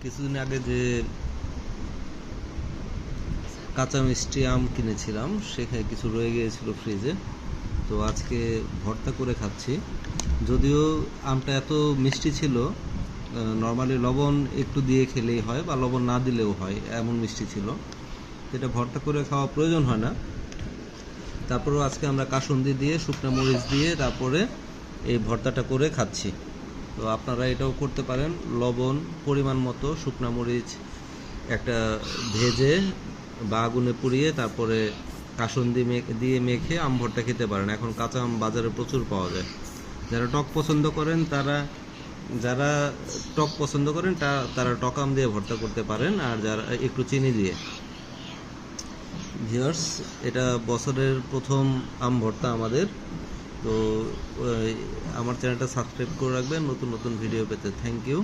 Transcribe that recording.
কিছুদিন আগে যে কাঁচা মিষ্টি আম কিনেছিলাম সেখানে কিছু রয়ে গিয়েছিল ফ্রিজে, তো আজকে ভর্তা করে খাচ্ছি। যদিও আমটা এত মিষ্টি ছিল, নর্মালি লবণ একটু দিয়ে খেলেই হয় বা লবণ না দিলেও হয়, এমন মিষ্টি ছিল। এটা ভর্তা করে খাওয়া প্রয়োজন হয় না। তারপরেও আজকে আমরা কাসুন্দি দিয়ে, শুকনো মরিচ দিয়ে তারপরে এই ভর্তাটা করে খাচ্ছি। তো আপনারা এটাও করতে পারেন। লবণ পরিমাণ মতো, শুকনো মরিচ একটা ভেজে বা আগুনে পুড়িয়ে তারপরে কাসুন্দি দিয়ে মেখে আম ভর্তা খেতে পারেন। এখন কাঁচা আম বাজারে প্রচুর পাওয়া যায়। যারা টক পছন্দ করেন যারা টক পছন্দ করেন তারা টক আম দিয়ে ভর্তা করতে পারেন, আর যারা একটু চিনি দিয়ে। ভিউয়ার্স, এটা বছরের প্রথম আম ভর্তা আমাদের। তো আমার চ্যানেলটা সাবস্ক্রাইব করে রাখবেন নতুন নতুন ভিডিও পেতে। Thank you.